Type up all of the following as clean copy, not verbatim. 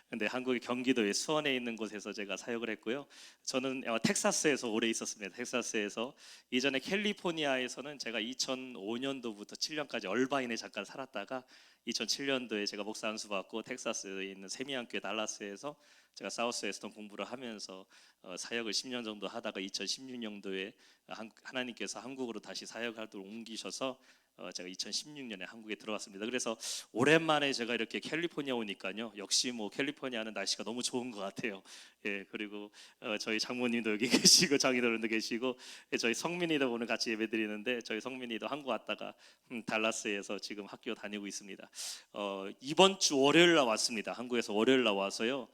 근데 한국의 경기도의 수원에 있는 곳에서 제가 사역을 했고요. 저는 텍사스에서 오래 있었습니다. 텍사스에서 이전에 캘리포니아에서는 제가 2005년도부터 7년까지 얼바인에 잠깐 살았다가 2007년도에 제가 목사 안수 받고 텍사스에 있는 세미안교회 달라스에서 제가 사우스 웨스턴 공부를 하면서 사역을 10년 정도 하다가 2016년도에 하나님께서 한국으로 다시 사역 활동을 옮기셔서 제가 2016년에 한국에 들어왔습니다. 그래서 오랜만에 제가 이렇게 캘리포니아 오니까요, 역시 뭐 캘리포니아는 날씨가 너무 좋은 것 같아요. 예, 그리고 저희 장모님도 여기 계시고 장인어른도 계시고, 저희 성민이도 오늘 같이 예배드리는데 저희 성민이도 한국 왔다가 달라스에서 지금 학교 다니고 있습니다. 이번 주 월요일 날 왔습니다. 한국에서 월요일 날 와서요.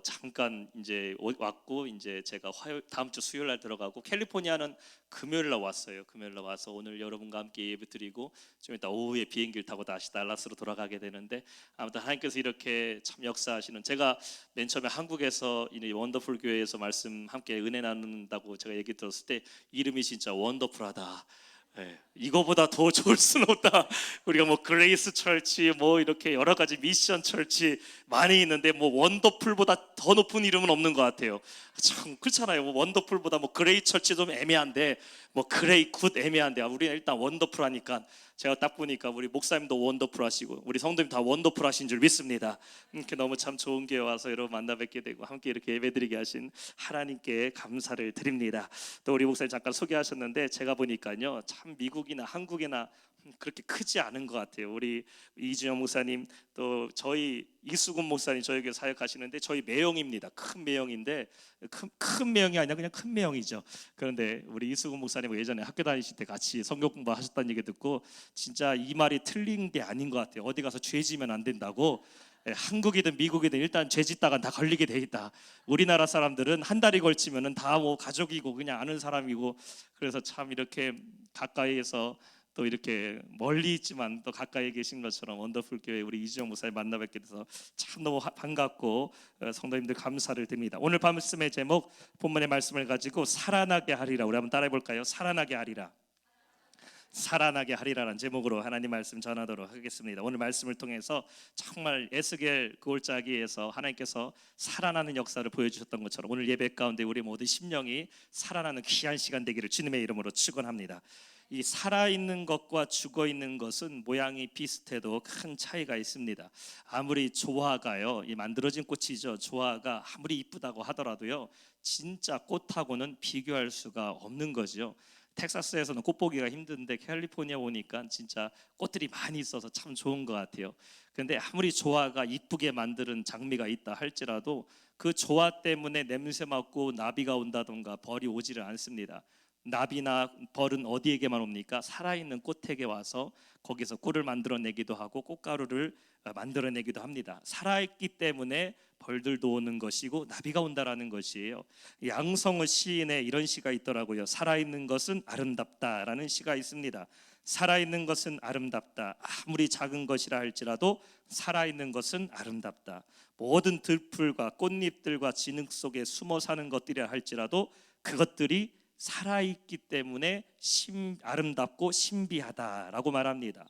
잠깐 이제 왔고, 이제 제가 다음 주 수요일 날 들어가고, 캘리포니아는 금요일 날 왔어요. 금요일 날 와서 오늘 여러분과 함께 예배드리고 좀 이따 오후에 비행기를 타고 다시 달라스로 돌아가게 되는데, 아무튼 하나님께서 이렇게 참 역사하시는, 제가 맨 처음에 한국에서 이 원더풀 교회에서 말씀 함께 은혜 나눈다고 제가 얘기 들었을 때 이름이 진짜 원더풀하다. 네, 이거보다 더 좋을 수는 없다. 우리가 뭐 그레이스 철치, 뭐 이렇게 여러 가지 미션 철치 많이 있는데 뭐 원더풀보다 더 높은 이름은 없는 것 같아요. 참 그렇잖아요. 뭐 원더풀보다 뭐 그레이 철치 좀 애매한데, 뭐 그레이 굿 애매한데, 우리는 일단 원더풀하니까, 제가 딱 보니까 우리 목사님도 원더풀하시고 우리 성도님 다 원더풀하신 줄 믿습니다. 이렇게 너무 참 좋은 기회 와서 여러분 만나 뵙게 되고 함께 이렇게 예배드리게 하신 하나님께 감사를 드립니다. 또 우리 목사님 잠깐 소개하셨는데, 제가 보니까요, 참 미국이나 한국이나 그렇게 크지 않은 것 같아요. 우리 이준영 목사님, 또 저희 이수근 목사님 저에게 사역하시는데, 저희 매형입니다. 큰 매형인데, 큰 매형이 아니라 그냥 큰 매형이죠. 그런데 우리 이수근 목사님 예전에 학교 다니실 때 같이 성경 공부하셨다는 얘기 듣고 진짜 이 말이 틀린 게 아닌 것 같아요. 어디 가서 죄 지면 안 된다고. 한국이든 미국이든 일단 죄 짓다가 다 걸리게 돼 있다. 우리나라 사람들은 한 달이 걸치면은 다 뭐 가족이고 그냥 아는 사람이고, 그래서 참 이렇게 가까이에서 또 이렇게 멀리 있지만 또 가까이 계신 것처럼 원더풀 교회 우리 이주영 목사님 만나 뵙게 돼서 참 너무 반갑고, 성도님들 감사를 드립니다. 오늘 말씀의 제목, 본문의 말씀을 가지고 살아나게 하리라, 우리 한번 따라해 볼까요? 살아나게 하리라. 살아나게 하리라는 제목으로 하나님 말씀 전하도록 하겠습니다. 오늘 말씀을 통해서 정말 에스겔 그 골짜기에서 하나님께서 살아나는 역사를 보여주셨던 것처럼 오늘 예배 가운데 우리 모두 심령이 살아나는 귀한 시간 되기를 주님의 이름으로 축원합니다. 이 살아있는 것과 죽어있는 것은 모양이 비슷해도 큰 차이가 있습니다. 아무리 조화가요, 이 만들어진 꽃이죠, 조화가 아무리 이쁘다고 하더라도요, 진짜 꽃하고는 비교할 수가 없는 거죠. 텍사스에서는 꽃 보기가 힘든데 캘리포니아 오니까 진짜 꽃들이 많이 있어서 참 좋은 것 같아요. 그런데 아무리 조화가 이쁘게 만드는 장미가 있다 할지라도 그 조화 때문에 냄새 맡고 나비가 온다던가 벌이 오지를 않습니다. 나비나 벌은 어디에게만 옵니까? 살아있는 꽃에게 와서 거기서 꿀을 만들어내기도 하고 꽃가루를 만들어내기도 합니다. 살아있기 때문에 벌들도 오는 것이고 나비가 온다라는 것이에요. 양성의 시인에 이런 시가 있더라고요. 살아있는 것은 아름답다라는 시가 있습니다. 살아있는 것은 아름답다. 아무리 작은 것이라 할지라도 살아있는 것은 아름답다. 모든 들풀과 꽃잎들과 진흙 속에 숨어 사는 것들이라 할지라도 그것들이 살아있기 때문에 아름답고 신비하다라고 말합니다.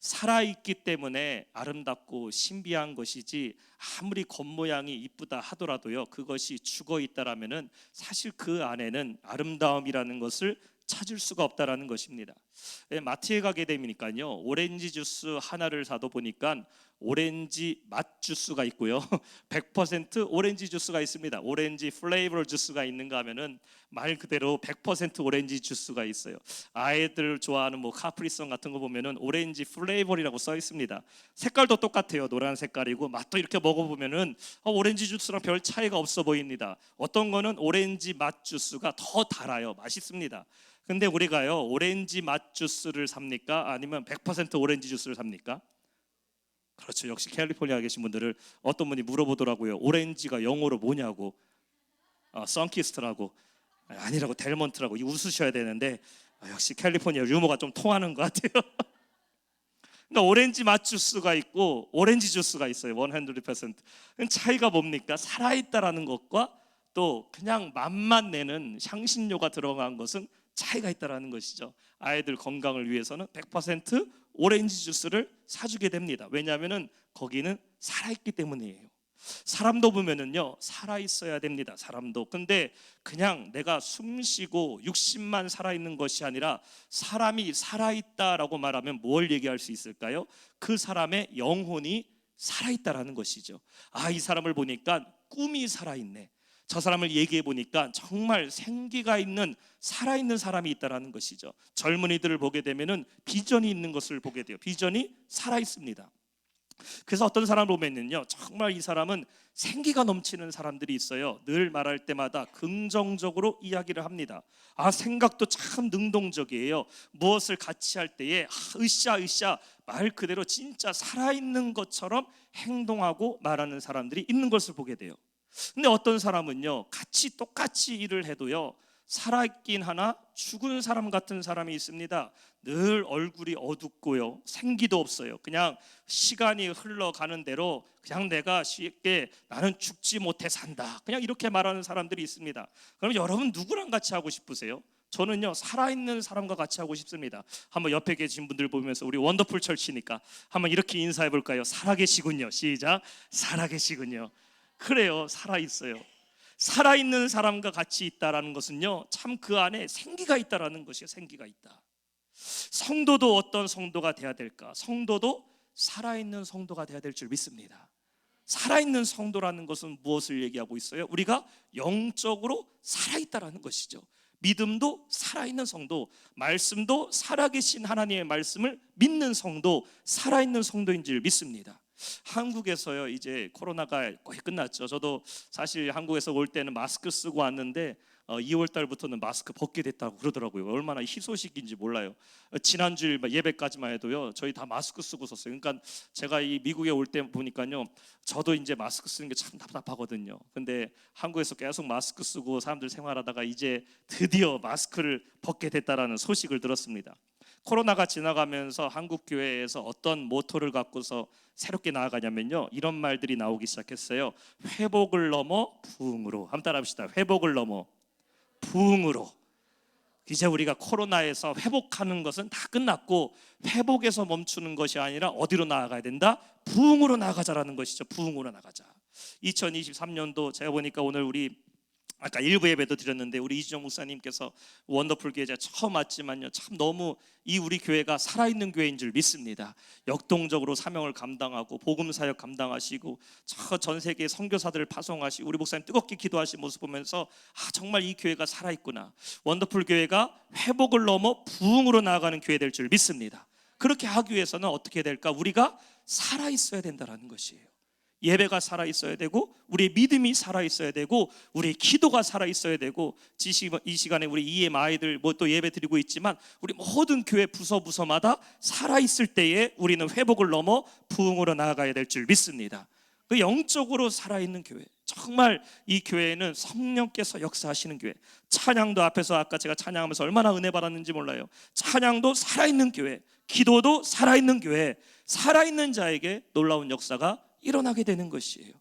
살아있기 때문에 아름답고 신비한 것이지, 아무리 겉모양이 이쁘다 하더라도요, 그것이 죽어있다라면 사실 그 안에는 아름다움이라는 것을 찾을 수가 없다라는 것입니다. 마트에 가게 되니까요, 오렌지 주스 하나를 사도 보니까 오렌지 맛 주스가 있고요, 100% 오렌지 주스가 있습니다. 오렌지 플레이버 주스가 있는가 하면은 말 그대로 100% 오렌지 주스가 있어요. 아이들 좋아하는 뭐 카프리선 같은 거 보면은 오렌지 플레이버라고 써 있습니다. 색깔도 똑같아요. 노란 색깔이고 맛도 이렇게 먹어보면은 오렌지 주스랑 별 차이가 없어 보입니다. 어떤 거는 오렌지 맛 주스가 더 달아요. 맛있습니다. 근데 우리가요, 오렌지 맛 주스를 삽니까? 아니면 100% 오렌지 주스를 삽니까? 그렇죠. 역시 캘리포니아에 계신 분들을 어떤 분이 물어보더라고요. 오렌지가 영어로 뭐냐고. 선키스트라고. 아니라고, 델몬트라고. 웃으셔야 되는데 역시 캘리포니아 유머가 좀 통하는 것 같아요. 그러니까 오렌지 맛 주스가 있고 오렌지 주스가 있어요. 100%. 차이가 뭡니까? 살아있다라는 것과 또 그냥 맛만 내는 향신료가 들어간 것은 차이가 있다라는 것이죠. 아이들 건강을 위해서는 100% 오렌지 주스를 사주게 됩니다. 왜냐하면 거기는 살아있기 때문이에요. 사람도 보면은요 살아 있어야 됩니다. 사람도. 근데 그냥 내가 숨쉬고 육신만 살아 있는 것이 아니라 사람이 살아 있다라고 말하면 뭘 얘기할 수 있을까요? 그 사람의 영혼이 살아 있다라는 것이죠. 아, 이 사람을 보니까 꿈이 살아 있네. 저 사람을 얘기해 보니까 정말 생기가 있는 살아있는 사람이 있다라는 것이죠. 젊은이들을 보게 되면은 비전이 있는 것을 보게 돼요. 비전이 살아 있습니다. 그래서 어떤 사람을 보면요 정말 이 사람은 생기가 넘치는 사람들이 있어요. 늘 말할 때마다 긍정적으로 이야기를 합니다. 아, 생각도 참 능동적이에요. 무엇을 같이 할 때에 으쌰으쌰 말 그대로 진짜 살아있는 것처럼 행동하고 말하는 사람들이 있는 것을 보게 돼요. 근데 어떤 사람은요 같이 똑같이 일을 해도요 살아있긴 하나 죽은 사람 같은 사람이 있습니다. 늘 얼굴이 어둡고요 생기도 없어요. 그냥 시간이 흘러가는 대로 그냥 내가 쉽게 나는 죽지 못해 산다 그냥 이렇게 말하는 사람들이 있습니다. 그럼 여러분 누구랑 같이 하고 싶으세요? 저는요 살아있는 사람과 같이 하고 싶습니다. 한번 옆에 계신 분들 보면서 우리 원더풀 철치니까 한번 이렇게 인사해 볼까요? 살아계시군요. 시작. 살아계시군요. 그래요, 살아있어요. 살아있는 사람과 같이 있다라는 것은요 참 그 안에 생기가 있다라는 것이에요. 생기가 있다. 성도도 어떤 성도가 돼야 될까? 성도도 살아있는 성도가 돼야 될 줄 믿습니다. 살아있는 성도라는 것은 무엇을 얘기하고 있어요? 우리가 영적으로 살아있다라는 것이죠. 믿음도 살아있는 성도, 말씀도 살아계신 하나님의 말씀을 믿는 성도, 살아있는 성도인 줄 믿습니다. 한국에서요 이제 코로나가 거의 끝났죠. 저도 사실 한국에서 올 때는 마스크 쓰고 왔는데 2월 달부터는 마스크 벗게 됐다고 그러더라고요. 얼마나 희소식인지 몰라요. 지난주일 예배까지만 해도요 저희 다 마스크 쓰고 썼어요. 그러니까 제가 이 미국에 올 때 보니까요 저도 이제 마스크 쓰는 게 참 답답하거든요. 근데 한국에서 계속 마스크 쓰고 사람들 생활하다가 이제 드디어 마스크를 벗게 됐다라는 소식을 들었습니다. 코로나가 지나가면서 한국 교회에서 어떤 모토를 갖고서 새롭게 나아가냐면요 이런 말들이 나오기 시작했어요. 회복을 넘어 부흥으로. 한번 따라합시다. 회복을 넘어 부흥으로. 이제 우리가 코로나에서 회복하는 것은 다 끝났고 회복에서 멈추는 것이 아니라 어디로 나아가야 된다? 부흥으로 나가자라는 것이죠. 부흥으로 나가자. 2023년도 제가 보니까 오늘 우리 아까 일부 예배도 드렸는데 우리 이준영 목사님께서 원더풀 교회 제가 처음 왔지만요 참 너무 이 우리 교회가 살아있는 교회인 줄 믿습니다. 역동적으로 사명을 감당하고 복음 사역 감당하시고 전 세계 선교사들을 파송하시고 우리 목사님 뜨겁게 기도하신 모습 보면서 아 정말 이 교회가 살아있구나. 원더풀 교회가 회복을 넘어 부흥으로 나아가는 교회 될 줄 믿습니다. 그렇게 하기 위해서는 어떻게 될까? 우리가 살아있어야 된다는 것이에요. 예배가 살아있어야 되고 우리의 믿음이 살아있어야 되고 우리의 기도가 살아있어야 되고 이 시간에 우리 EMI들 또 예배 드리고 있지만 우리 모든 교회 부서마다 살아있을 때에 우리는 회복을 넘어 부흥으로 나아가야 될 줄 믿습니다. 그 영적으로 살아있는 교회, 정말 이 교회는 성령께서 역사하시는 교회. 찬양도 앞에서 아까 제가 찬양하면서 얼마나 은혜 받았는지 몰라요. 찬양도 살아있는 교회, 기도도 살아있는 교회, 살아있는 자에게 놀라운 역사가 일어나게 되는 것이에요.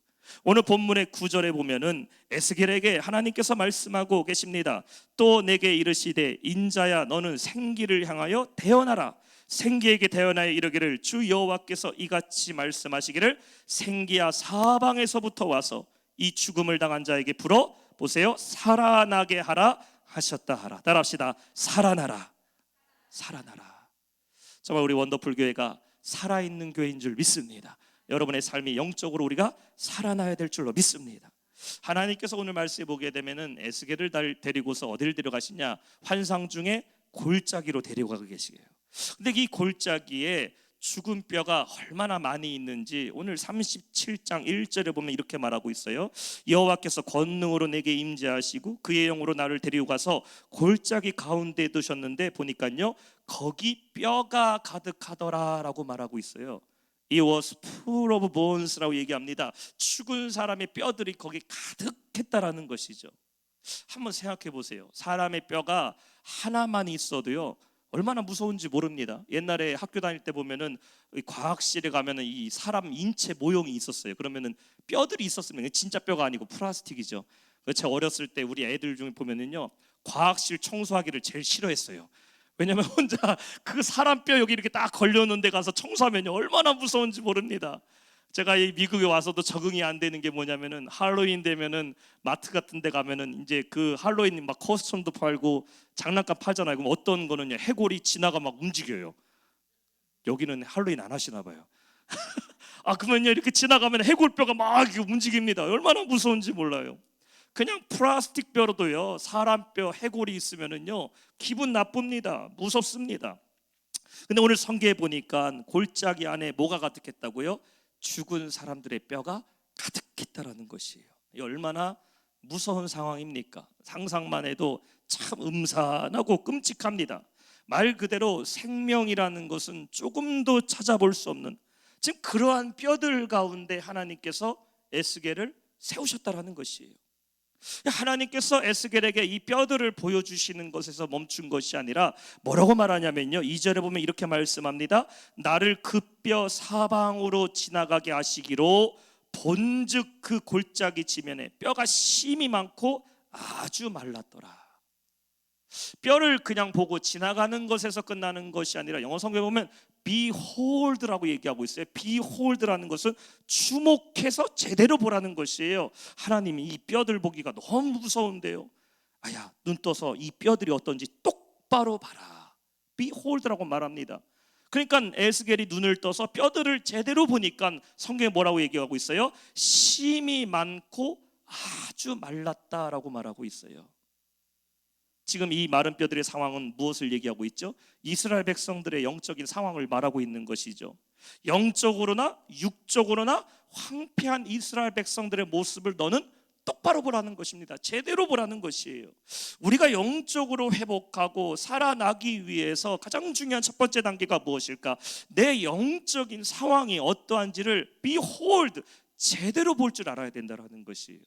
오늘 본문의 9절에 보면은 에스겔에게 하나님께서 말씀하고 계십니다. 또 내게 이르시되 인자야 너는 생기를 향하여 대언하라. 생기에게 대언하여 이르기를 주 여호와께서 이같이 말씀하시기를 생기야 사방에서부터 와서 이 죽음을 당한 자에게 불어 보세요 살아나게 하라 하셨다 하라. 따라합시다. 살아나라. 살아나라. 정말 우리 원더풀 교회가 살아있는 교회인 줄 믿습니다. 여러분의 삶이 영적으로 우리가 살아나야 될 줄로 믿습니다. 하나님께서 오늘 말씀해 보게 되면은 에스겔을 데리고서 어디를 데려가시냐? 환상 중에 골짜기로 데려가고 계시게요. 근데 이 골짜기에 죽은 뼈가 얼마나 많이 있는지 오늘 37장 1절에 보면 이렇게 말하고 있어요. 여호와께서 권능으로 내게 임재하시고 그의 영으로 나를 데리고 가서 골짜기 가운데 두셨는데 보니까요 거기 뼈가 가득하더라라고 말하고 있어요. It was full of bones라고 얘기합니다. 죽은 사람의 뼈들이 거기 가득했다라는 것이죠. 한번 생각해 보세요. 사람의 뼈가 하나만 있어도요 얼마나 무서운지 모릅니다. 옛날에 학교 다닐 때 보면은 과학실에 가면은 이 사람 인체 모형이 있었어요. 그러면은 뼈들이 있었으면 진짜 뼈가 아니고 플라스틱이죠. 제가 어렸을 때 우리 애들 중에 보면은요 과학실 청소하기를 제일 싫어했어요. 왜냐면 혼자 그 사람 뼈 여기 이렇게 딱 걸려있는 데 가서 청소하면 얼마나 무서운지 모릅니다. 제가 이 미국에 와서도 적응이 안 되는 게 뭐냐면은 할로윈 되면은 마트 같은 데 가면은 이제 그 할로윈 막 코스튬도 팔고 장난감 팔잖아요. 그럼 어떤 거는요, 해골이 지나가 막 움직여요. 여기는 할로윈 안 하시나 봐요. 아, 그러면요 이렇게 지나가면 해골뼈가 막 이렇게 움직입니다. 얼마나 무서운지 몰라요. 그냥 플라스틱 뼈로도요, 사람 뼈 해골이 있으면은요 기분 나쁩니다. 무섭습니다. 근데 오늘 성경에 보니까 골짜기 안에 뭐가 가득했다고요? 죽은 사람들의 뼈가 가득했다라는 것이에요. 이 얼마나 무서운 상황입니까? 상상만 해도 참 음산하고 끔찍합니다. 말 그대로 생명이라는 것은 조금도 찾아볼 수 없는, 지금 그러한 뼈들 가운데 하나님께서 에스겔을 세우셨다라는 것이에요. 하나님께서 에스겔에게 이 뼈들을 보여주시는 것에서 멈춘 것이 아니라 뭐라고 말하냐면요, 2절에 보면 이렇게 말씀합니다. 나를 그 뼈 사방으로 지나가게 하시기로 본즉 그 골짜기 지면에 뼈가 심이 많고 아주 말랐더라. 뼈를 그냥 보고 지나가는 것에서 끝나는 것이 아니라 영어 성경에 보면 behold라고 얘기하고 있어요. behold라는 것은 주목해서 제대로 보라는 것이에요. 하나님이 이 뼈들 보기가 너무 무서운데요, 아야, 눈 떠서 이 뼈들이 어떤지 똑바로 봐라. behold라고 말합니다. 그러니까 에스겔이 눈을 떠서 뼈들을 제대로 보니까 성경에 뭐라고 얘기하고 있어요? 심이 많고 아주 말랐다라고 말하고 있어요. 지금 이 마른 뼈들의 상황은 무엇을 얘기하고 있죠? 이스라엘 백성들의 영적인 상황을 말하고 있는 것이죠. 영적으로나 육적으로나 황폐한 이스라엘 백성들의 모습을 너는 똑바로 보라는 것입니다. 제대로 보라는 것이에요. 우리가 영적으로 회복하고 살아나기 위해서 가장 중요한 첫 번째 단계가 무엇일까? 내 영적인 상황이 어떠한지를 behold, 제대로 볼 줄 알아야 된다는 것이에요.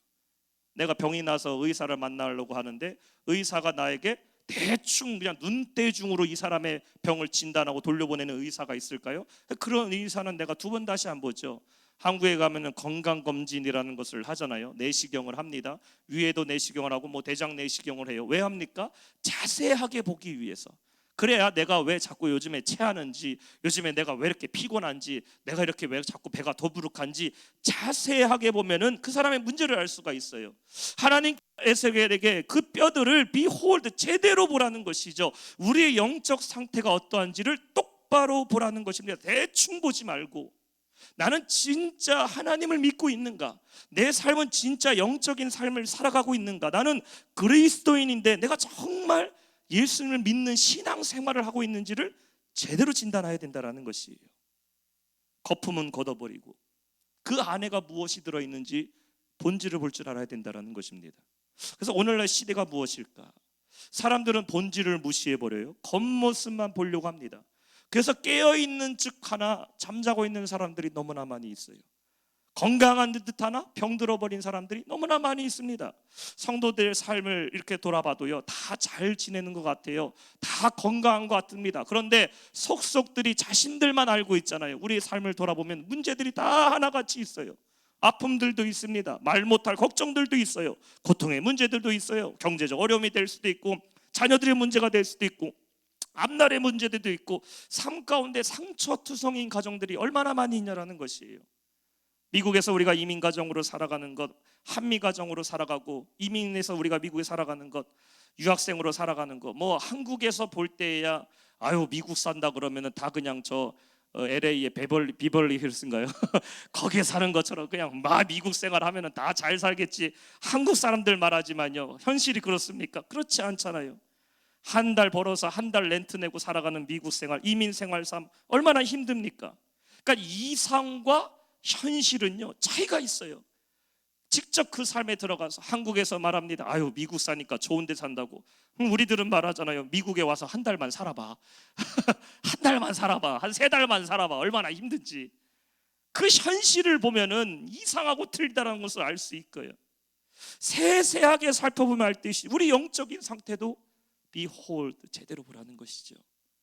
내가 병이 나서 의사를 만나려고 하는데 의사가 나에게 대충 그냥 눈대중으로 이 사람의 병을 진단하고 돌려보내는 의사가 있을까요? 그런 의사는 내가 두 번 다시 안 보죠. 한국에 가면은 건강검진이라는 것을 하잖아요. 내시경을 합니다. 위에도 내시경을 하고 뭐 대장 내시경을 해요. 왜 합니까? 자세하게 보기 위해서. 그래야 내가 왜 자꾸 요즘에 체하는지, 요즘에 내가 왜 이렇게 피곤한지, 내가 이렇게 왜 자꾸 배가 더부룩한지 자세하게 보면은 그 사람의 문제를 알 수가 있어요. 하나님 에스겔에게 그 뼈들을 behold, 제대로 보라는 것이죠. 우리의 영적 상태가 어떠한지를 똑바로 보라는 것입니다. 대충 보지 말고, 나는 진짜 하나님을 믿고 있는가? 내 삶은 진짜 영적인 삶을 살아가고 있는가? 나는 그리스도인인데 내가 정말 예수님을 믿는 신앙생활을 하고 있는지를 제대로 진단해야 된다는 것이에요. 거품은 걷어버리고 그 안에가 무엇이 들어있는지 본질을 볼 줄 알아야 된다는 것입니다. 그래서 오늘날 시대가 무엇일까? 사람들은 본질을 무시해버려요. 겉모습만 보려고 합니다. 그래서 깨어있는 즉 하나 잠자고 있는 사람들이 너무나 많이 있어요. 건강한 듯 하나 병들어버린 사람들이 너무나 많이 있습니다. 성도들의 삶을 이렇게 돌아봐도요, 다 잘 지내는 것 같아요. 다 건강한 것 같습니다. 그런데 속속들이 자신들만 알고 있잖아요. 우리의 삶을 돌아보면 문제들이 다 하나같이 있어요. 아픔들도 있습니다. 말 못할 걱정들도 있어요. 고통의 문제들도 있어요. 경제적 어려움이 될 수도 있고, 자녀들의 문제가 될 수도 있고, 앞날의 문제들도 있고, 삶 가운데 상처투성인 가정들이 얼마나 많이 있냐라는 것이에요. 미국에서 우리가 이민 가정으로 살아가는 것, 한미 가정으로 살아가고, 이민해서 우리가 미국에 살아가는 것, 유학생으로 살아가는 것, 뭐 한국에서 볼 때야 아유 미국 산다 그러면은 다 그냥 저 LA의 비벌리 힐스인가요? 거기에 사는 것처럼 그냥 막 미국 생활하면은 다 잘 살겠지, 한국 사람들 말하지만요, 현실이 그렇습니까? 그렇지 않잖아요. 한 달 벌어서 한 달 렌트 내고 살아가는 미국 생활, 이민 생활 삶 얼마나 힘듭니까? 그러니까 이상과 현실은요 차이가 있어요. 직접 그 삶에 들어가서 한국에서 말합니다. 아유 미국 사니까 좋은 데 산다고. 우리들은 말하잖아요. 미국에 와서 한 달만 살아봐. 한 달만 살아봐. 한 3달만 살아봐. 얼마나 힘든지. 그 현실을 보면은 이상하고 틀리다는 것을 알 수 있고요. 세세하게 살펴보면 알 듯이 우리 영적인 상태도 behold, 제대로 보라는 것이죠.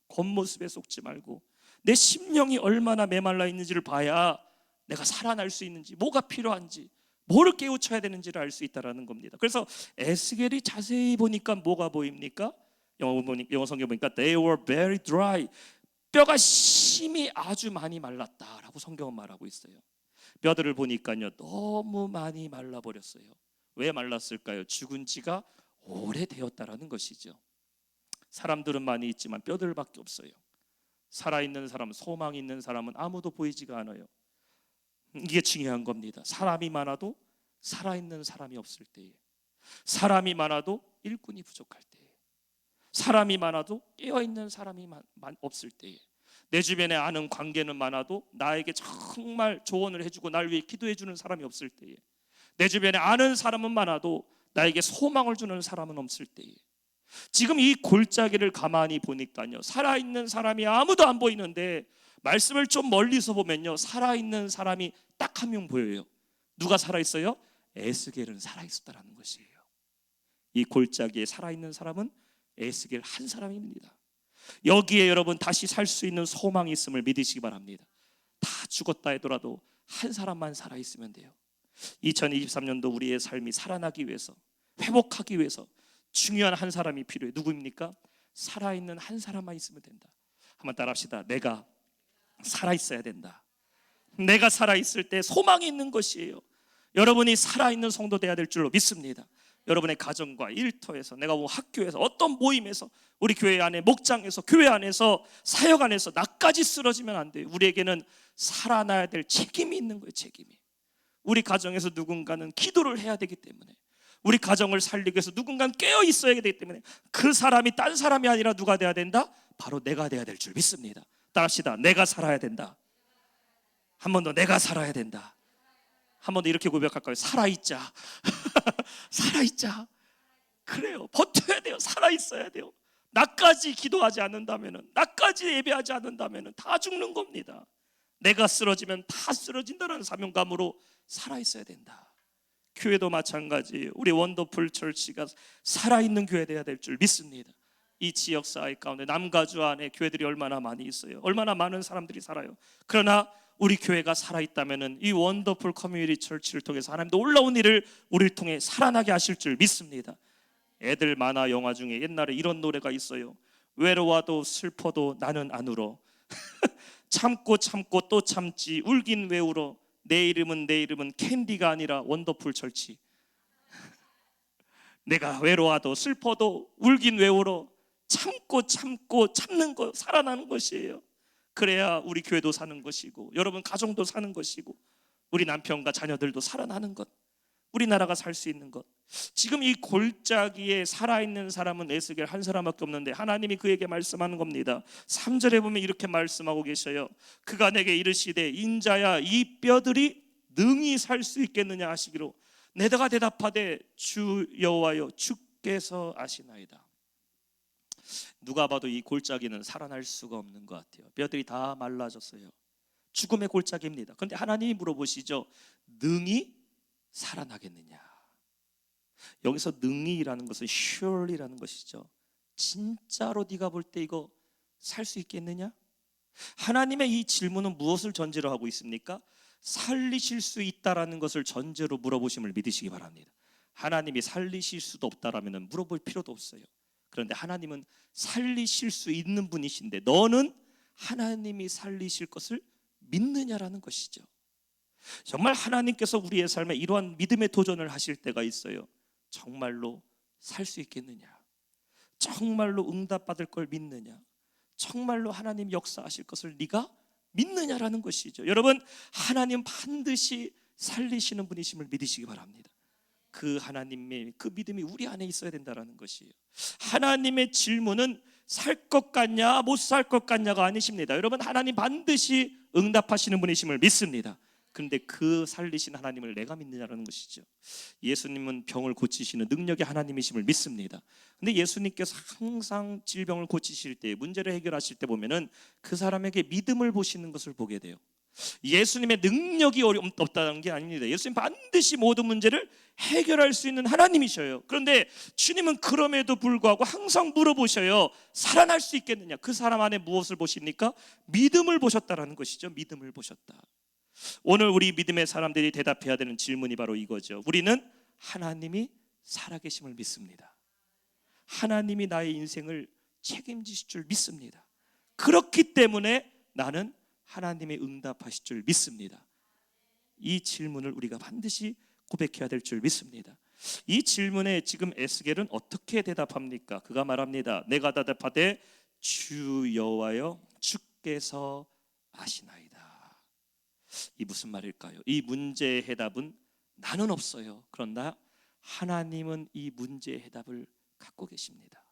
겉모습에 속지 말고 내 심령이 얼마나 메말라 있는지를 봐야 내가 살아날 수 있는지, 뭐가 필요한지, 뭐를 깨우쳐야 되는지를 알 수 있다는 겁니다. 그래서 에스겔이 자세히 보니까 뭐가 보입니까? 영어 성경 보니까 they were very dry, 뼈가 심이 아주 많이 말랐다라고 성경은 말하고 있어요. 뼈들을 보니까요 너무 많이 말라버렸어요. 왜 말랐을까요? 죽은 지가 오래되었다라는 것이죠. 사람들은 많이 있지만 뼈들밖에 없어요. 살아있는 사람, 소망 있는 사람은 아무도 보이지가 않아요. 이게 중요한 겁니다. 사람이 많아도 살아있는 사람이 없을 때에, 사람이 많아도 일꾼이 부족할 때에, 사람이 많아도 깨어있는 사람이 없을 때에, 내 주변에 아는 관계는 많아도 나에게 정말 조언을 해주고 날 위해 기도해주는 사람이 없을 때에, 내 주변에 아는 사람은 많아도 나에게 소망을 주는 사람은 없을 때에, 지금 이 골짜기를 가만히 보니까요 살아있는 사람이 아무도 안 보이는데 말씀을 좀 멀리서 보면요 살아있는 사람이 딱 한 명 보여요. 누가 살아있어요? 에스겔은 살아있었다라는 것이에요. 이 골짜기에 살아있는 사람은 에스겔 한 사람입니다. 여기에 여러분 다시 살 수 있는 소망이 있음을 믿으시기 바랍니다. 다 죽었다 하더라도 한 사람만 살아있으면 돼요. 2023년도 우리의 삶이 살아나기 위해서, 회복하기 위해서 중요한 한 사람이 필요해요. 누구입니까? 살아있는 한 사람만 있으면 된다. 한번 따라합시다. 내가 살아있어야 된다. 내가 살아있을 때 소망이 있는 것이에요. 여러분이 살아있는 성도 돼야 될 줄로 믿습니다. 여러분의 가정과 일터에서, 내가 뭐 학교에서, 어떤 모임에서, 우리 교회 안에, 목장에서, 교회 안에서, 사역 안에서 나까지 쓰러지면 안 돼요. 우리에게는 살아나야 될 책임이 있는 거예요. 책임이. 우리 가정에서 누군가는 기도를 해야 되기 때문에, 우리 가정을 살리기 위해서 누군가는 깨어 있어야 되기 때문에 그 사람이 딴 사람이 아니라 누가 돼야 된다? 바로 내가 돼야 될 줄 믿습니다. 따라합시다. 내가 살아야 된다. 한 번 더, 내가 살아야 된다. 한 번 더 이렇게 고백할까요? 살아있자. 살아있자. 그래요. 버텨야 돼요. 살아있어야 돼요. 나까지 기도하지 않는다면, 나까지 예배하지 않는다면 다 죽는 겁니다. 내가 쓰러지면 다 쓰러진다는 사명감으로 살아있어야 된다. 교회도 마찬가지예요. 우리 원더풀 처치가 살아있는 교회 돼야 될 줄 믿습니다. 이 지역사회 가운데 남가주 안에 교회들이 얼마나 많이 있어요. 얼마나 많은 사람들이 살아요. 그러나 우리 교회가 살아있다면 이 원더풀 커뮤니티 처치를 통해서 하나님 놀라운 일을 우리를 통해 살아나게 하실 줄 믿습니다. 애들 만화 영화 중에 옛날에 이런 노래가 있어요. 외로워도 슬퍼도 나는 안 울어. 참고 참고 또 참지 울긴 왜 울어. 내 이름은 캔디가 아니라 원더풀 철치. 내가 외로워도 슬퍼도 울긴 왜 울어. 참고 참고 참는 거, 살아나는 것이에요. 그래야 우리 교회도 사는 것이고, 여러분 가정도 사는 것이고, 우리 남편과 자녀들도 살아나는 것, 우리나라가 살 수 있는 것. 지금 이 골짜기에 살아있는 사람은 에스겔 한 사람밖에 없는데 하나님이 그에게 말씀하는 겁니다. 3절에 보면 이렇게 말씀하고 계셔요. 그가 내게 이르시되 인자야 이 뼈들이 능히 살 수 있겠느냐 하시기로 내가 대답하되 주 여호와여 주께서 아시나이다. 누가 봐도 이 골짜기는 살아날 수가 없는 것 같아요. 뼈들이 다 말라졌어요. 죽음의 골짜기입니다. 그런데 하나님이 물어보시죠. 능히 살아나겠느냐. 여기서 능히라는 것은 surely라는 것이죠. 진짜로 네가 볼 때 이거 살 수 있겠느냐? 하나님의 이 질문은 무엇을 전제로 하고 있습니까? 살리실 수 있다라는 것을 전제로 물어보심을 믿으시기 바랍니다. 하나님이 살리실 수도 없다라면 물어볼 필요도 없어요. 그런데 하나님은 살리실 수 있는 분이신데 너는 하나님이 살리실 것을 믿느냐라는 것이죠. 정말 하나님께서 우리의 삶에 이러한 믿음의 도전을 하실 때가 있어요. 정말로 살 수 있겠느냐? 정말로 응답받을 걸 믿느냐? 정말로 하나님 역사하실 것을 네가 믿느냐라는 것이죠. 여러분, 하나님 반드시 살리시는 분이심을 믿으시기 바랍니다. 그 하나님의 그 믿음이 우리 안에 있어야 된다는 것이에요. 하나님의 질문은 살 것 같냐 못 살 것 같냐가 아니십니다. 여러분, 하나님 반드시 응답하시는 분이심을 믿습니다. 그런데 그 살리신 하나님을 내가 믿느냐라는 것이죠. 예수님은 병을 고치시는 능력의 하나님이심을 믿습니다. 근데 예수님께서 항상 질병을 고치실 때, 문제를 해결하실 때 보면은 그 사람에게 믿음을 보시는 것을 보게 돼요. 예수님의 능력이 없다는 게 아닙니다. 예수님 반드시 모든 문제를 해결할 수 있는 하나님이셔요. 그런데 주님은 그럼에도 불구하고 항상 물어보셔요. 살아날 수 있겠느냐? 그 사람 안에 무엇을 보십니까? 믿음을 보셨다라는 것이죠. 믿음을 보셨다. 오늘 우리 믿음의 사람들이 대답해야 되는 질문이 바로 이거죠. 우리는 하나님이 살아계심을 믿습니다. 하나님이 나의 인생을 책임지실 줄 믿습니다. 그렇기 때문에 나는 하나님의 응답하실 줄 믿습니다. 이 질문을 우리가 반드시 고백해야 될 줄 믿습니다. 이 질문에 지금 에스겔은 어떻게 대답합니까? 그가 말합니다. 내가 대답하되 주 여호와여 주께서 아시나이다. 이 무슨 말일까요? 이 문제의 해답은 나는 없어요. 그러나 하나님은 이 문제의 해답을 갖고 계십니다.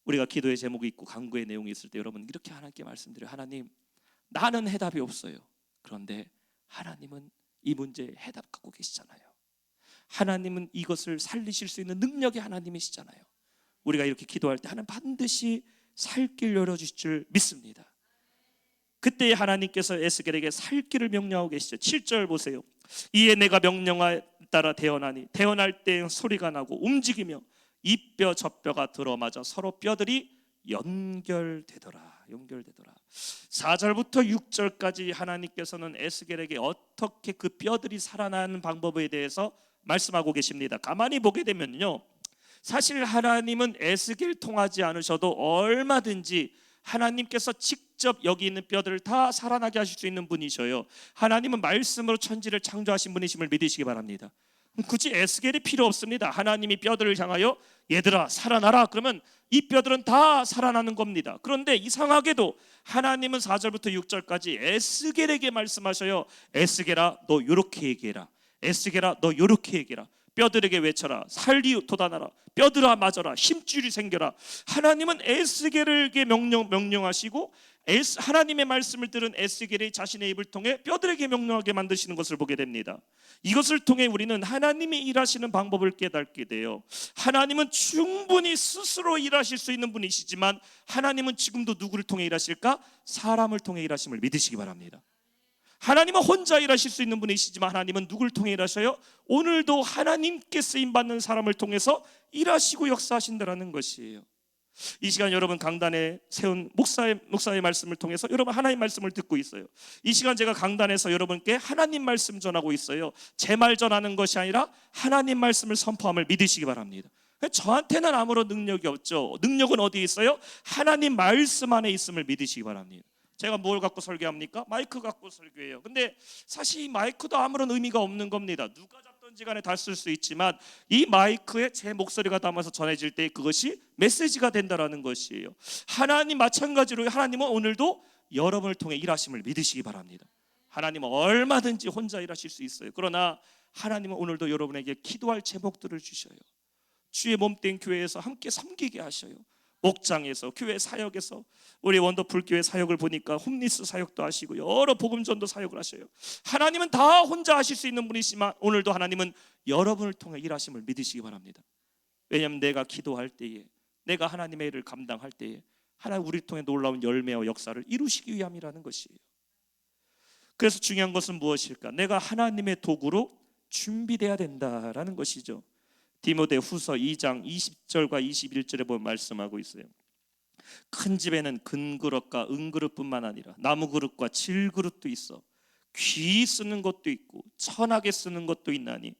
우리가 기도의 제목이 있고 간구의 내용이 있을 때 여러분 이렇게 하나님께 말씀드려요. 하나님, 나는 해답이 없어요. 그런데 하나님은 이 문제의 해답 갖고 계시잖아요. 하나님은 이것을 살리실 수 있는 능력의 하나님이시잖아요. 우리가 이렇게 기도할 때 하나님 반드시 살 길 열어주실 줄 믿습니다. 그때 하나님께서 에스겔에게 살 길을 명령하고 계시죠. 7절 보세요. 이에 내가 명령에 따라 대언하니 대언할 때 소리가 나고 움직이며 이 뼈 저 뼈가 들어맞아 서로 뼈들이 연결되더라. 4절부터 6절까지 하나님께서는 에스겔에게 어떻게 그 뼈들이 살아나는 방법에 대해서 말씀하고 계십니다. 가만히 보게 되면요, 사실 하나님은 에스겔 통하지 않으셔도 얼마든지 하나님께서 직접 여기 있는 뼈들을 다 살아나게 하실 수 있는 분이셔요. 하나님은 말씀으로 천지를 창조하신 분이심을 믿으시기 바랍니다. 굳이 에스겔이 필요 없습니다. 하나님이 뼈들을 향하여 얘들아 살아나라 그러면 이 뼈들은 다 살아나는 겁니다. 그런데 이상하게도 하나님은 4절부터 6절까지 에스겔에게 말씀하셔요. 에스겔아 너 요렇게 얘기해라. 에스겔아 너 요렇게 얘기해라. 뼈들에게 외쳐라. 살리 돋아나라. 뼈들아 맞아라. 힘줄이 생겨라. 하나님은 에스겔에게 명령하시고 하나님의 말씀을 들은 에스겔이 자신의 입을 통해 뼈들에게 명령하게 만드시는 것을 보게 됩니다. 이것을 통해 우리는 하나님이 일하시는 방법을 깨닫게 돼요. 하나님은 충분히 스스로 일하실 수 있는 분이시지만 하나님은 지금도 누구를 통해 일하실까? 사람을 통해 일하심을 믿으시기 바랍니다. 하나님은 혼자 일하실 수 있는 분이시지만 하나님은 누구를 통해 일하셔요? 오늘도 하나님께 쓰임받는 사람을 통해서 일하시고 역사하신다는 것이에요. 이 시간 여러분 강단에 세운 목사의 말씀을 통해서 여러분 하나님 말씀을 듣고 있어요. 이 시간 제가 강단에서 여러분께 하나님 말씀 전하고 있어요. 제 말 전하는 것이 아니라 하나님 말씀을 선포함을 믿으시기 바랍니다. 저한테는 아무런 능력이 없죠. 능력은 어디에 있어요? 하나님 말씀 안에 있음을 믿으시기 바랍니다. 제가 뭘 갖고 설교합니까? 마이크 갖고 설교해요. 근데 사실 이 마이크도 아무런 의미가 없는 겁니다. 누가 잡든지 간에 다 쓸 수 있지만 이 마이크에 제 목소리가 담아서 전해질 때 그것이 메시지가 된다라는 것이에요. 하나님 마찬가지로 하나님은 오늘도 여러분을 통해 일하심을 믿으시기 바랍니다. 하나님은 얼마든지 혼자 일하실 수 있어요. 그러나 하나님은 오늘도 여러분에게 기도할 제목들을 주셔요. 주의 몸된 교회에서 함께 섬기게 하셔요. 목장에서 교회 사역에서 우리 원더풀 교회 사역을 보니까 홈리스 사역도 하시고 여러 복음전도 사역을 하셔요. 하나님은 다 혼자 하실 수 있는 분이시지만 오늘도 하나님은 여러분을 통해 일하심을 믿으시기 바랍니다. 왜냐하면 내가 기도할 때에 내가 하나님의 일을 감당할 때에 하나님 우리를 통해 놀라운 열매와 역사를 이루시기 위함이라는 것이에요. 그래서 중요한 것은 무엇일까? 내가 하나님의 도구로 준비돼야 된다라는 것이죠. 디모데 후서 2장 20절과 21절에 보면 말씀하고 있어요. 큰 집에는 금그릇과 은그릇뿐만 아니라 나무그릇과 질그릇도 있어 귀 쓰는 것도 있고 천하게 쓰는 것도 있나니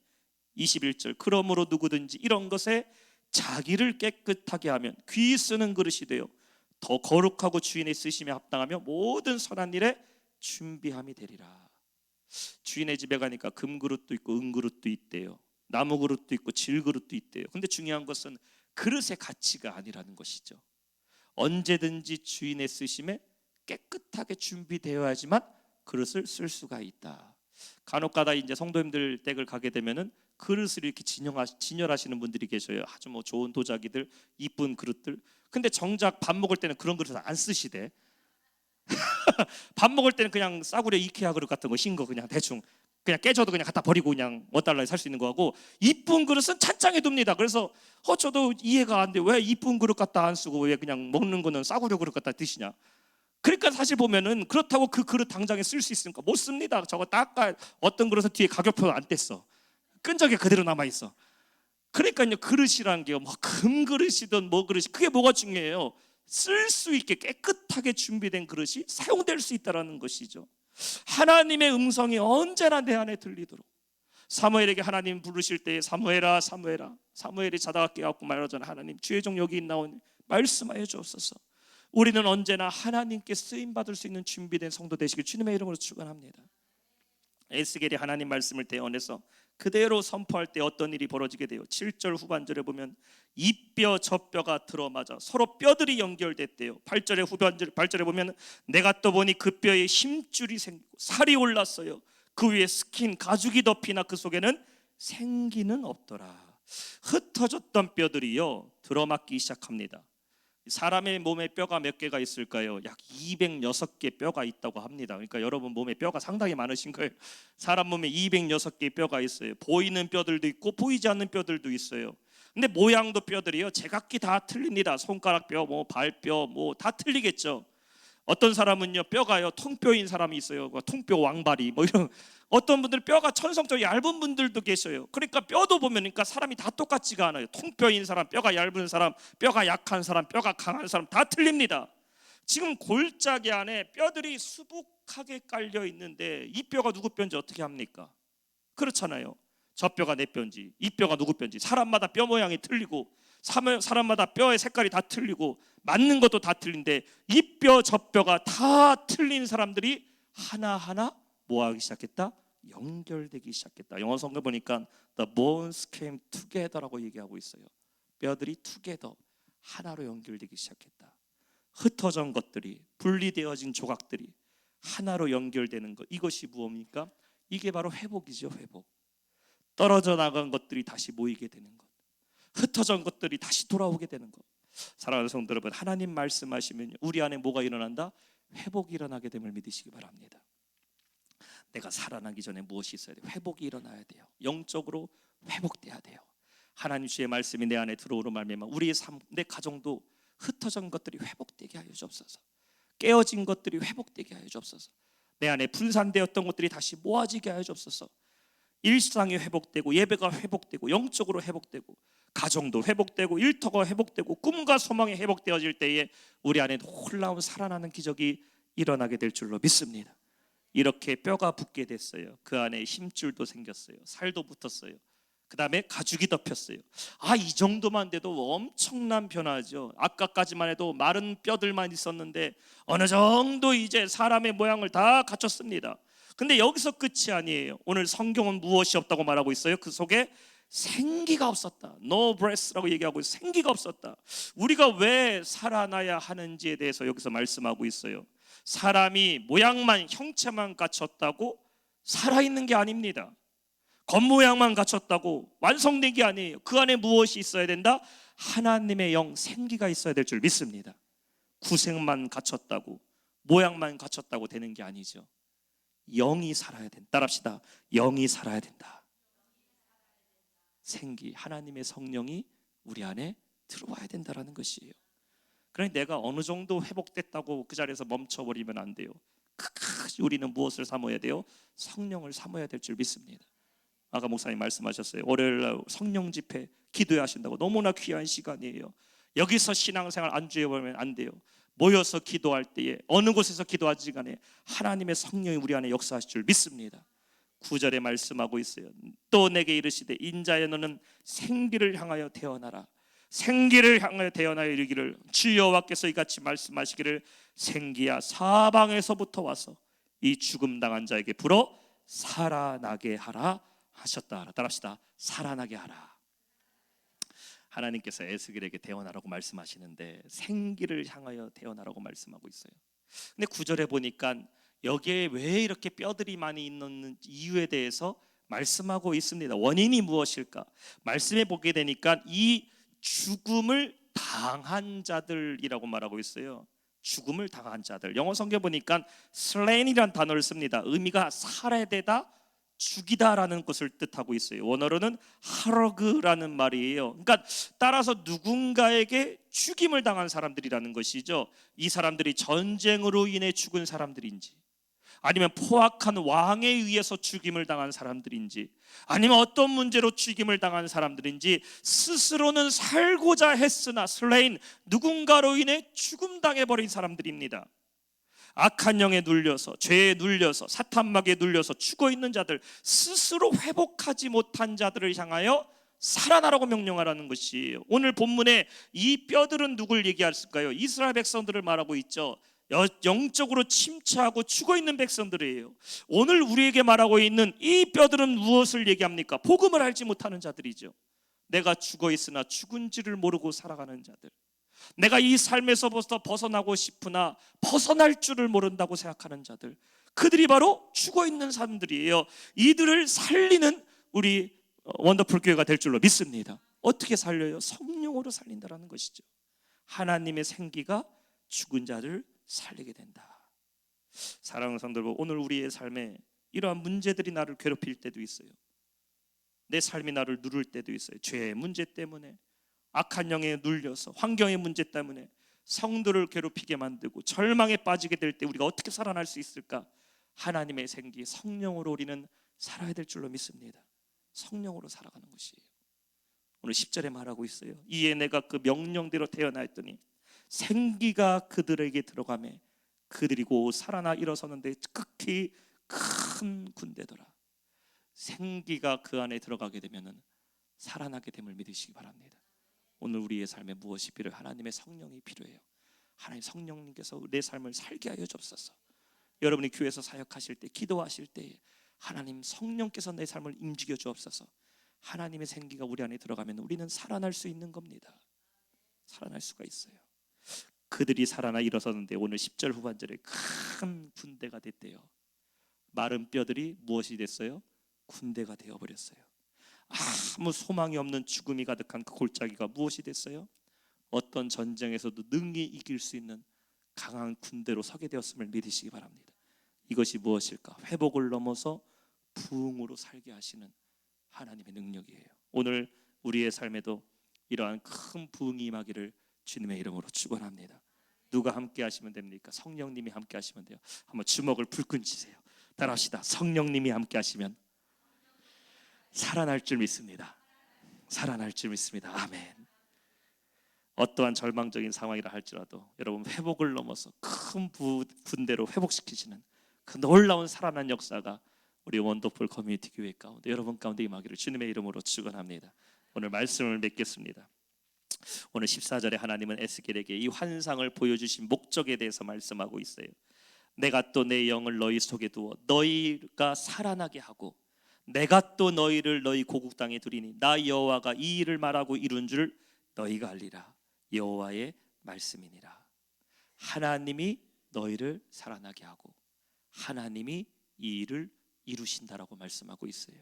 21절 그러므로 누구든지 이런 것에 자기를 깨끗하게 하면 귀 쓰는 그릇이 되어 더 거룩하고 주인의 쓰심에 합당하며 모든 선한 일에 준비함이 되리라. 주인의 집에 가니까 금그릇도 있고 은그릇도 있대요. 나무 그릇도 있고 질 그릇도 있대요. 근데 중요한 것은 그릇의 가치가 아니라는 것이죠. 언제든지 주인의 쓰심에 깨끗하게 준비되어야지만 그릇을 쓸 수가 있다. 간혹가다 이제 성도님들 댁을 가게 되면은 그릇을 이렇게 진열하시는 분들이 계셔요. 아주 뭐 좋은 도자기들, 이쁜 그릇들. 근데 정작 밥 먹을 때는 그런 그릇을 안 쓰시대. 밥 먹을 때는 그냥 싸구려 이케아 그릇 같은 거 흰 거 그냥 대충 그냥 깨져도 그냥 갖다 버리고 그냥 $5에 살 수 있는 거하고 이쁜 그릇은 찬장에 둡니다. 그래서 저도 이해가 안 돼. 왜 이쁜 그릇 갖다 안 쓰고 왜 그냥 먹는 거는 싸구려 그릇 갖다 드시냐. 그러니까 사실 보면은 그렇다고 그 그릇 당장에 쓸 수 있습니까? 못 씁니다. 저거 닦아 어떤 그릇은 뒤에 가격표 안 뗐어. 끈적이 그대로 남아 있어. 그러니까요 그릇이란 게 뭐 금 그릇이든 뭐 그릇이 그게 뭐가 중요해요. 쓸 수 있게 깨끗하게 준비된 그릇이 사용될 수 있다라는 것이죠. 하나님의 음성이 언제나 내 안에 들리도록 사무엘에게 하나님 부르실 때 사무엘아 사무엘아 사무엘이 자다가 깨어갖고 말하잖아. 하나님 주의 종 여기 있나오니 말씀하여 주옵소서. 우리는 언제나 하나님께 쓰임받을 수 있는 준비된 성도 되시길 주님의 이름으로 축원합니다. 에스겔이 하나님 말씀을 대언해서 그대로 선포할 때 어떤 일이 벌어지게 돼요? 7절 후반절에 보면 이 뼈 저 뼈가 들어맞아 서로 뼈들이 연결됐대요. 8절의 후반절 8절에 보면 내가 또 보니 그 뼈에 힘줄이 생기고 살이 올랐어요. 그 위에 스킨 가죽이 덮이나 그 속에는 생기는 없더라. 흩어졌던 뼈들이요 들어맞기 시작합니다. 사람의 몸에 뼈가 몇 개가 있을까요? 약 206개 뼈가 있다고 합니다. 그러니까 여러분 몸에 뼈가 상당히 많으신 거예요. 사람 몸에 206개 뼈가 있어요. 보이는 뼈들도 있고 보이지 않는 뼈들도 있어요. 근데 모양도 뼈들이요 제각기 다 틀립니다. 손가락 뼈, 뭐 발뼈, 뭐 다 틀리겠죠. 어떤 사람은요 뼈가요 통뼈인 사람이 있어요. 통뼈 왕발이 뭐 이런. 어떤 분들 뼈가 천성적으로 얇은 분들도 계셔요. 그러니까 뼈도 보면 그러니까 사람이 다 똑같지가 않아요. 통뼈인 사람, 뼈가 얇은 사람, 뼈가 약한 사람, 뼈가 강한 사람 다 틀립니다. 지금 골짜기 안에 뼈들이 수북하게 깔려 있는데 이 뼈가 누구 뼈인지 어떻게 합니까? 그렇잖아요. 저 뼈가 내 뼈인지 이 뼈가 누구 뼈인지 사람마다 뼈 모양이 틀리고 사람마다 뼈의 색깔이 다 틀리고 맞는 것도 다 틀린데 이 뼈 저 뼈가 다 틀린 사람들이 하나하나 뭐하기 시작했다? 연결되기 시작했다. 영어 성경 보니까 the bones came together라고 얘기하고 있어요. 뼈들이 together 하나로 연결되기 시작했다. 흩어진 것들이 분리되어진 조각들이 하나로 연결되는 것 이것이 무엇입니까? 이게 바로 회복이죠. 회복. 떨어져 나간 것들이 다시 모이게 되는 것, 흩어진 것들이 다시 돌아오게 되는 것. 사랑하는 성도 여러분, 하나님 말씀하시면 우리 안에 뭐가 일어난다? 회복이 일어나게 됨을 믿으시기 바랍니다. 내가 살아나기 전에 무엇이 있어야 돼요? 회복이 일어나야 돼요. 영적으로 회복돼야 돼요. 하나님 주의 말씀이 내 안에 들어오는 말미암아 우리의 삶, 내 가정도 흩어진 것들이 회복되게 하여 주옵소서. 깨어진 것들이 회복되게 하여 주옵소서. 내 안에 분산되었던 것들이 다시 모아지게 하여 주옵소서. 일상이 회복되고 예배가 회복되고 영적으로 회복되고 가정도 회복되고 일터가 회복되고 꿈과 소망이 회복되어질 때에 우리 안에 놀라운 살아나는 기적이 일어나게 될 줄로 믿습니다. 이렇게 뼈가 붙게 됐어요. 그 안에 힘줄도 생겼어요. 살도 붙었어요. 그 다음에 가죽이 덮였어요. 이 정도만 돼도 엄청난 변화죠. 아까까지만 해도 마른 뼈들만 있었는데 어느 정도 이제 사람의 모양을 다 갖췄습니다. 근데 여기서 끝이 아니에요. 오늘 성경은 무엇이 없다고 말하고 있어요? 그 속에 생기가 없었다. No breath라고 얘기하고 있어요. 생기가 없었다. 우리가 왜 살아나야 하는지에 대해서 여기서 말씀하고 있어요. 사람이 모양만 형체만 갖췄다고 살아있는 게 아닙니다. 겉모양만 갖췄다고 완성된 게 아니에요. 그 안에 무엇이 있어야 된다? 하나님의 영 생기가 있어야 될 줄 믿습니다. 구색만 갖췄다고 모양만 갖췄다고 되는 게 아니죠. 영이 살아야 된다. 따라합시다. 영이 살아야 된다. 생기, 하나님의 성령이 우리 안에 들어와야 된다라는 것이에요. 그러니 내가 어느 정도 회복됐다고 그 자리에서 멈춰버리면 안 돼요. 끝까지 우리는 무엇을 삼아야 돼요? 성령을 삼아야 될 줄 믿습니다. 아까 목사님 말씀하셨어요. 월요일날 성령 집회 기도해야 하신다고. 너무나 귀한 시간이에요. 여기서 신앙생활 안주해버리면 안 돼요. 모여서 기도할 때에 어느 곳에서 기도하지 간에 하나님의 성령이 우리 안에 역사하실 줄 믿습니다. 9절에 말씀하고 있어요. 또 내게 이르시되 인자여 너는 생기를 향하여 태어나라. 생기를 향하여 태어나여 이르기를 주 여호와께서 이같이 말씀하시기를 생기야 사방에서부터 와서 이 죽음 당한 자에게 불어 살아나게 하라 하셨다. 따라합시다. 살아나게 하라. 하나님께서 에스겔에게 태어나라고 말씀하시는데 생기를 향하여 태어나라고 말씀하고 있어요. 근데 9절에 보니까 여기에 왜 이렇게 뼈들이 많이 있는 이유에 대해서 말씀하고 있습니다. 원인이 무엇일까? 말씀해 보게 되니까 이 죽음을 당한 자들이라고 말하고 있어요. 죽음을 당한 자들. 영어 성경 보니까 slain이라는 단어를 씁니다. 의미가 살해되다, 죽이다라는 것을 뜻하고 있어요. 원어로는 하러그라는 말이에요. 그러니까 따라서 누군가에게 죽임을 당한 사람들이라는 것이죠. 이 사람들이 전쟁으로 인해 죽은 사람들인지, 아니면 포악한 왕에 의해서 죽임을 당한 사람들인지, 아니면 어떤 문제로 죽임을 당한 사람들인지 스스로는 살고자 했으나 슬레인, 누군가로 인해 죽음당해버린 사람들입니다. 악한 영에 눌려서, 죄에 눌려서, 사탄막에 눌려서 죽어있는 자들, 스스로 회복하지 못한 자들을 향하여 살아나라고 명령하라는 것이에요. 오늘 본문에 이 뼈들은 누굴 얘기했을까요? 이스라엘 백성들을 말하고 있죠. 영적으로 침체하고 죽어있는 백성들이에요. 오늘 우리에게 말하고 있는 이 뼈들은 무엇을 얘기합니까? 복음을 알지 못하는 자들이죠. 내가 죽어있으나 죽은지를 모르고 살아가는 자들, 내가 이 삶에서부터 벗어나고 싶으나 벗어날 줄을 모른다고 생각하는 자들, 그들이 바로 죽어있는 사람들이에요. 이들을 살리는 우리 원더풀 교회가 될 줄로 믿습니다. 어떻게 살려요? 성령으로 살린다라는 것이죠. 하나님의 생기가 죽은 자를 살리게 된다. 사랑하는 성도 여러분, 오늘 우리의 삶에 이러한 문제들이 나를 괴롭힐 때도 있어요. 내 삶이 나를 누를 때도 있어요. 죄의 문제 때문에, 악한 영에 눌려서, 환경의 문제 때문에 성도를 괴롭히게 만들고 절망에 빠지게 될 때 우리가 어떻게 살아날 수 있을까? 하나님의 생기, 성령으로 우리는 살아야 될 줄로 믿습니다. 성령으로 살아가는 것이에요. 오늘 10절에 말하고 있어요. 이에 내가 그 명령대로 태어나였더니 생기가 그들에게 들어가매 그들이 곧 살아나 일어서는데 극히 큰 군대더라. 생기가 그 안에 들어가게 되면은 살아나게 됨을 믿으시기 바랍니다. 오늘 우리의 삶에 무엇이 필요해요? 하나님의 성령이 필요해요. 하나님 성령님께서 내 삶을 살게 하여 주옵소서. 여러분이 교회에서 사역하실 때, 기도하실 때 하나님 성령께서 내 삶을 움직여 주옵소서. 하나님의 생기가 우리 안에 들어가면 우리는 살아날 수 있는 겁니다. 살아날 수가 있어요. 그들이 살아나 일어서는데 오늘 10절 후반절에 큰 군대가 됐대요. 마른 뼈들이 무엇이 됐어요? 군대가 되어버렸어요. 아무 소망이 없는 죽음이 가득한 그 골짜기가 무엇이 됐어요? 어떤 전쟁에서도 능히 이길 수 있는 강한 군대로 서게 되었음을 믿으시기 바랍니다. 이것이 무엇일까? 회복을 넘어서 부흥으로 살게 하시는 하나님의 능력이에요. 오늘 우리의 삶에도 이러한 큰 부흥이 임하기를 주님의 이름으로 축원합니다. 누가 함께 하시면 됩니까? 성령님이 함께 하시면 돼요. 한번 주먹을 불끈 쥐세요. 따라합시다. 성령님이 함께 하시면 살아날 줄 믿습니다. 살아날 줄 믿습니다. 아멘. 어떠한 절망적인 상황이라 할지라도 여러분 회복을 넘어서 큰 군대로 회복시키시는 그 놀라운 살아난 역사가 우리 원더풀 커뮤니티 교회 가운데 여러분 가운데 임하기를 주님의 이름으로 축원합니다. 오늘 말씀을 맺겠습니다. 오늘 14절에 하나님은 에스겔에게 이 환상을 보여주신 목적에 대해서 말씀하고 있어요. 내가 또 내 영을 너희 속에 두어 너희가 살아나게 하고 내가 또 너희를 너희 고국 땅에 두리니 나 여호와가 이 일을 말하고 이룬 줄 너희가 알리라. 여호와의 말씀이니라. 하나님이 너희를 살아나게 하고 하나님이 이 일을 이루신다라고 말씀하고 있어요.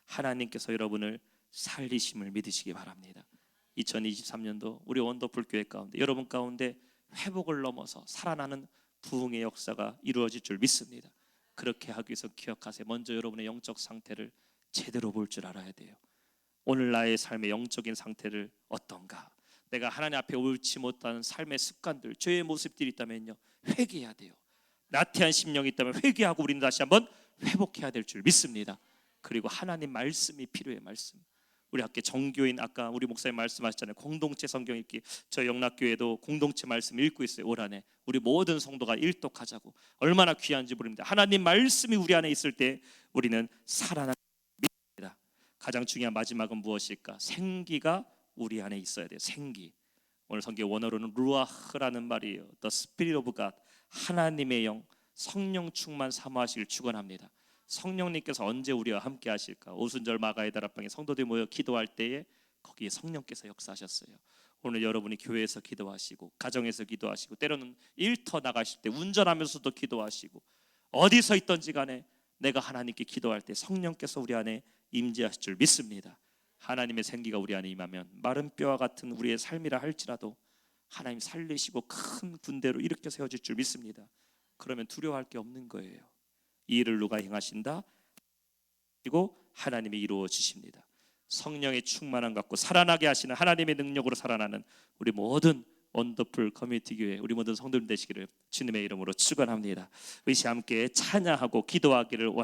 하나님께서 여러분을 살리심을 믿으시기 바랍니다. 2023년도 우리 원더풀 교회 가운데 여러분 가운데 회복을 넘어서 살아나는 부흥의 역사가 이루어질 줄 믿습니다. 그렇게 하기 위해서 기억하세요. 먼저 여러분의 영적 상태를 제대로 볼 줄 알아야 돼요. 오늘 나의 삶의 영적인 상태를 어떤가? 내가 하나님 앞에 옳지 못한 삶의 습관들, 죄의 모습들이 있다면요 회개해야 돼요. 나태한 심령이 있다면 회개하고 우리는 다시 한번 회복해야 될 줄 믿습니다. 그리고 하나님 말씀이 필요해. 말씀. 우리 학교 정교인 아까 우리 목사님 말씀하셨잖아요. 공동체 성경 읽기. 저 영락교회도 공동체 말씀 읽고 있어요. 올 한해 우리 모든 성도가 일독하자고. 얼마나 귀한지 모릅니다. 하나님 말씀이 우리 안에 있을 때 우리는 살아납니다. 가장 중요한 마지막은 무엇일까? 생기가 우리 안에 있어야 돼요. 생기. 오늘 성경 원어로는 루아흐라는 말이에요. The Spirit of God. 하나님의 영, 성령 충만 사모하시길 축원합니다. 성령님께서 언제 우리와 함께 하실까? 오순절 마가의 다락방에 성도들이 모여 기도할 때에 거기에 성령께서 역사하셨어요. 오늘 여러분이 교회에서 기도하시고 가정에서 기도하시고 때로는 일터 나가실 때 운전하면서도 기도하시고 어디서 있든지 간에 내가 하나님께 기도할 때 성령께서 우리 안에 임재하실 줄 믿습니다. 하나님의 생기가 우리 안에 임하면 마른 뼈와 같은 우리의 삶이라 할지라도 하나님 살리시고 큰 군대로 일으켜 세워질 줄 믿습니다. 그러면 두려워할 게 없는 거예요. 이 일을 누가 행하신다? 그리고 하나님이 이루어 주십니다. 성령의 충만함 갖고 살아나게 하시는 하나님의 능력으로 살아나는 우리 모든 원더풀 커뮤니티 교회 우리 모든 성도들 되시기를 주님의 이름으로 축원합니다. 우리 함께 찬양하고 기도하기를 원합니다.